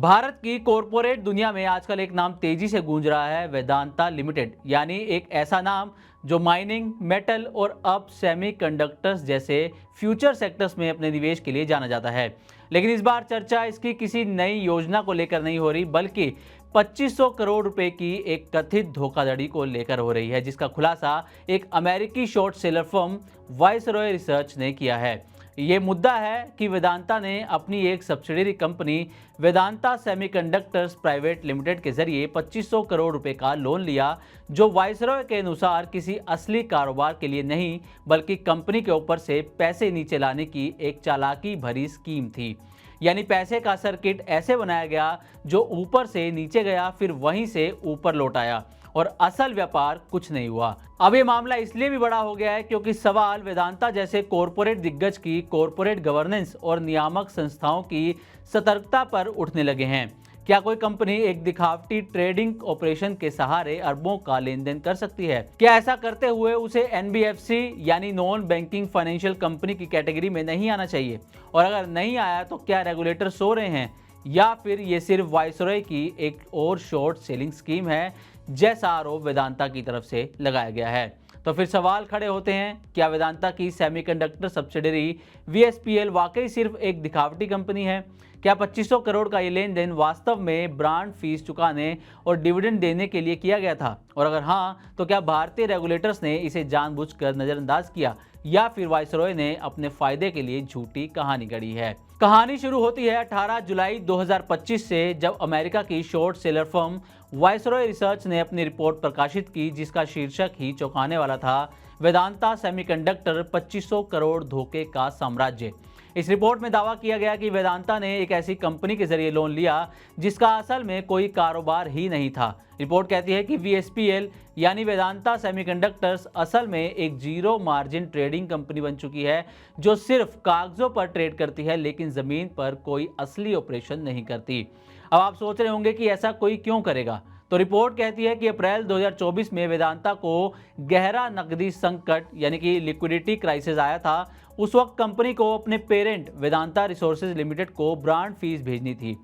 भारत की कॉरपोरेट दुनिया में आजकल एक नाम तेजी से गूंज रहा है, वेदांता लिमिटेड। यानी एक ऐसा नाम जो माइनिंग, मेटल और अब सेमीकंडक्टर्स जैसे फ्यूचर सेक्टर्स में अपने निवेश के लिए जाना जाता है। लेकिन इस बार चर्चा इसकी किसी नई योजना को लेकर नहीं हो रही, बल्कि 2500 करोड़ रुपए की एक कथित धोखाधड़ी को लेकर हो रही है, जिसका खुलासा एक अमेरिकी short seller firm viceroy research ने किया है। ये मुद्दा है कि वेदांता ने अपनी एक subsidiary company Vedanta semiconductors private limited के जरिए 2500 करोड़ रुपए का लोन लिया, जो वाइसरॉय के अनुसार किसी असली कारोबार के लिए नहीं, बल्कि कंपनी के ऊपर से पैसे नीचे लाने की एक चालाकी भरी स्कीम थी। यानी पैसे का सर्किट ऐसे बनाया गया जो ऊपर से नीचे गया, फिर वहीं से ऊपर लौट आया और असल व्यापार कुछ नहीं हुआ। अब ये मामला इसलिए भी बड़ा हो गया है क्योंकि सवाल वेदांता जैसे कॉरपोरेट दिग्गज की कॉरपोरेट गवर्नेंस और नियामक संस्थाओं की सतर्कता पर उठने लगे हैं। क्या कोई कंपनी एक दिखावटी ट्रेडिंग ऑपरेशन के सहारे अरबों का लेन देन कर सकती है? क्या ऐसा करते हुए उसे एनबीएफसी यानी नॉन बैंकिंग फाइनेंशियल कंपनी की कैटेगरी में नहीं आना चाहिए? और अगर नहीं आया तो क्या रेगुलेटर सो रहे हैं, या फिर ये सिर्फ वाइसरॉय की एक और शॉर्ट सेलिंग स्कीम है, जैसा आरोप वेदांता की तरफ से लगाया गया है? तो फिर सवाल खड़े होते हैं, क्या वेदांता की सेमीकंडक्टर सब्सिडियरी वीएसपीएल वाकई सिर्फ एक दिखावटी कंपनी है? क्या 2500 करोड़ का ये लेन देन वास्तव में ब्रांड फीस चुकाने और डिविडेंड देने के लिए किया गया था? और अगर हाँ, तो क्या भारतीय रेगुलेटर्स ने इसे जानबूझकर नजरअंदाज किया, या फिर वाइसरॉय ने अपने फायदे के लिए झूठी कहानी गढ़ी है? कहानी शुरू होती है 18 जुलाई 2025 से, जब अमेरिका की short seller firm viceroy research ने अपनी रिपोर्ट प्रकाशित की, जिसका शीर्षक ही चौंकाने वाला था, वेदांता सेमीकंडक्टर 2500 करोड़ धोखे का साम्राज्य। इस रिपोर्ट में दावा किया गया कि वेदांता ने एक ऐसी कंपनी के जरिए लोन लिया जिसका असल में कोई कारोबार ही नहीं था। रिपोर्ट कहती है कि वीएसपीएल यानी वेदांता सेमीकंडक्टर्स असल में एक जीरो मार्जिन ट्रेडिंग कंपनी बन चुकी है, जो सिर्फ कागजों पर ट्रेड करती है, लेकिन जमीन पर कोई असली ऑपरेशन नहीं करती। अब आप सोच रहे होंगे कि ऐसा कोई क्यों करेगा? तो रिपोर्ट कहती है कि अप्रैल 2024 में वेदांता को गहरा नकदी संकट यानी कि लिक्विडिटी क्राइसिस आया था। उस वक्त कंपनी को अपने पेरेंट वेदांता रिसोर्सेज लिमिटेड को ब्रांड फीस भेजनी थी।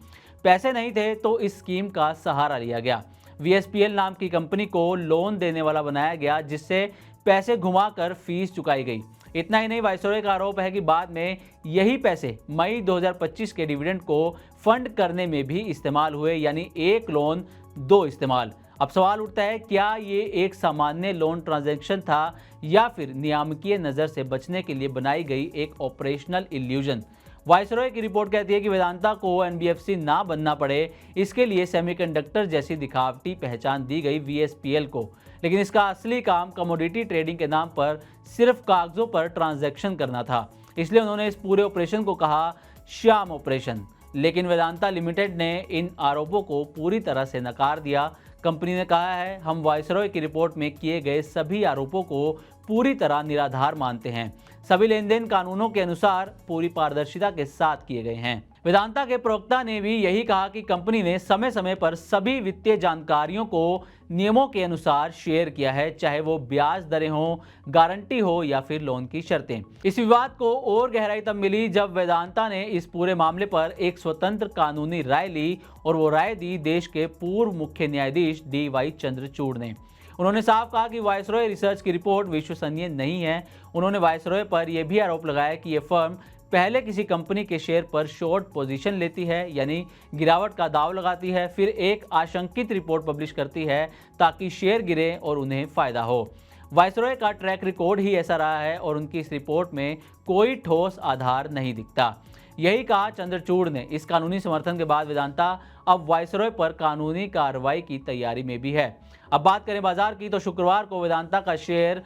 पैसे नहीं थे तो इस स्कीम का सहारा लिया गया। वीएसपीएल नाम की कंपनी को लोन देने वाला बनाया गया, जिससे पैसे घुमाकर फीस चुकाई गई। इतना ही नहीं, वाइसरॉय का आरोप है कि बाद में यही पैसे मई 2025 के डिविडेंड को फंड करने में भी इस्तेमाल हुए, यानी एक लोन दो इस्तेमाल। अब सवाल उठता है, क्या ये एक सामान्य लोन ट्रांजैक्शन था, या फिर नियामकीय नज़र से बचने के लिए बनाई गई एक ऑपरेशनल इल्यूजन? वाइसरॉय की रिपोर्ट कहती है कि वेदांता को एनबीएफसी ना बनना पड़े, इसके लिए सेमीकंडक्टर जैसी दिखावटी पहचान दी गई वीएसपीएल को। लेकिन इसका असली काम कमोडिटी ट्रेडिंग के नाम पर सिर्फ कागजों पर ट्रांजैक्शन करना था, इसलिए उन्होंने इस पूरे ऑपरेशन को कहा श्याम ऑपरेशन। लेकिन वेदांता लिमिटेड ने इन आरोपों को पूरी तरह से नकार दिया। कंपनी ने कहा है, हम वाइसरॉय की रिपोर्ट में किए गए सभी आरोपों को पूरी तरह निराधार मानते हैं। सभी लेन देन कानूनों के अनुसार पूरी पारदर्शिता के साथ किए गए हैं। वेदांता के प्रवक्ता ने भी यही कहा कि कंपनी ने समय समय पर सभी वित्तीय जानकारियों को नियमों के अनुसार शेयर किया है, चाहे वो ब्याज दरें हो, गारंटी हो या फिर लोन की शर्तें। इस विवाद को और गहराई तब मिली जब वेदांता ने इस पूरे मामले पर एक स्वतंत्र कानूनी राय ली, और वो राय दी देश के पूर्व मुख्य न्यायाधीश DY चंद्रचूड़ ने। उन्होंने साफ कहा कि वाइसरॉय रिसर्च की रिपोर्ट विश्वसनीय नहीं है। उन्होंने वाइसरॉय पर यह भी आरोप लगाया कि यह फर्म पहले किसी कंपनी के शेयर पर शॉर्ट पोजीशन लेती है, यानी गिरावट का दाव लगाती है, फिर एक आशंकित रिपोर्ट पब्लिश करती है ताकि शेयर गिरे और उन्हें फायदा हो। वाइसरॉय का ट्रैक रिकॉर्ड ही ऐसा रहा है और उनकी इस रिपोर्ट में कोई ठोस आधार नहीं दिखता। यही कहा चंद्रचूड़ ने। इस कानूनी समर्थन के बाद वेदांता अब वाइसरॉय पर कानूनी कार्रवाई की तैयारी में भी है। अब बात करें बाजार की, तो शुक्रवार को वेदांता का शेयर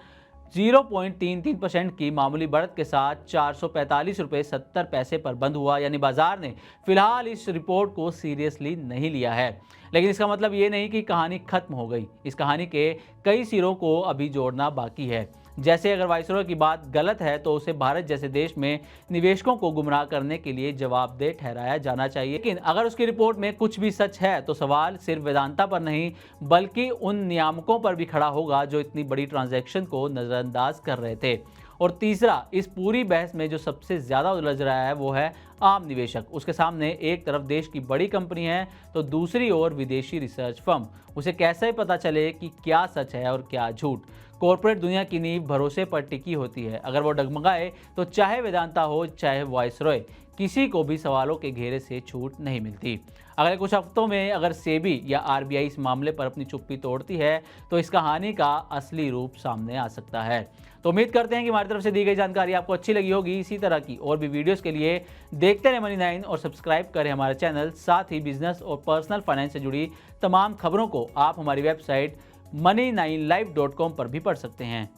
0.33% की मामूली बढ़त के साथ 445 रुपये 70 पैसे पर बंद हुआ। यानी बाजार ने फिलहाल इस रिपोर्ट को सीरियसली नहीं लिया है। लेकिन इसका मतलब ये नहीं कि कहानी खत्म हो गई। इस कहानी के कई सिरों को अभी जोड़ना बाकी है। जैसे अगर वाइसरॉय की बात गलत है तो उसे भारत जैसे देश में निवेशकों को गुमराह करने के लिए जवाबदेह ठहराया जाना चाहिए। लेकिन अगर उसकी रिपोर्ट में कुछ भी सच है तो सवाल सिर्फ वेदांता पर नहीं, बल्कि उन नियामकों पर भी खड़ा होगा जो इतनी बड़ी ट्रांजैक्शन को नजरअंदाज कर रहे थे। और तीसरा, इस पूरी बहस में जो सबसे ज़्यादा उलझ रहा है वो है आम निवेशक। उसके सामने एक तरफ देश की बड़ी कंपनी है तो दूसरी ओर विदेशी रिसर्च फर्म। उसे कैसे पता चले कि क्या सच है और क्या झूठ। कॉर्पोरेट दुनिया की नींव भरोसे पर टिकी होती है। अगर वो डगमगाए तो चाहे वेदांता हो चाहे वायसरॉय, किसी को भी सवालों के घेरे से छूट नहीं मिलती। अगले कुछ हफ्तों में अगर सेबी या आरबीआई इस मामले पर अपनी चुप्पी तोड़ती है तो इस कहानी का असली रूप सामने आ सकता है। तो उम्मीद करते हैं कि हमारी तरफ से दी गई जानकारी आपको अच्छी लगी होगी। इसी तरह की और भी वीडियोस के लिए देखते रहे मनी9 और सब्सक्राइब करें हमारा चैनल। साथ ही बिजनेस और पर्सनल फाइनेंस से जुड़ी तमाम खबरों को आप हमारी वेबसाइट money9live.com पर भी पढ़ सकते हैं।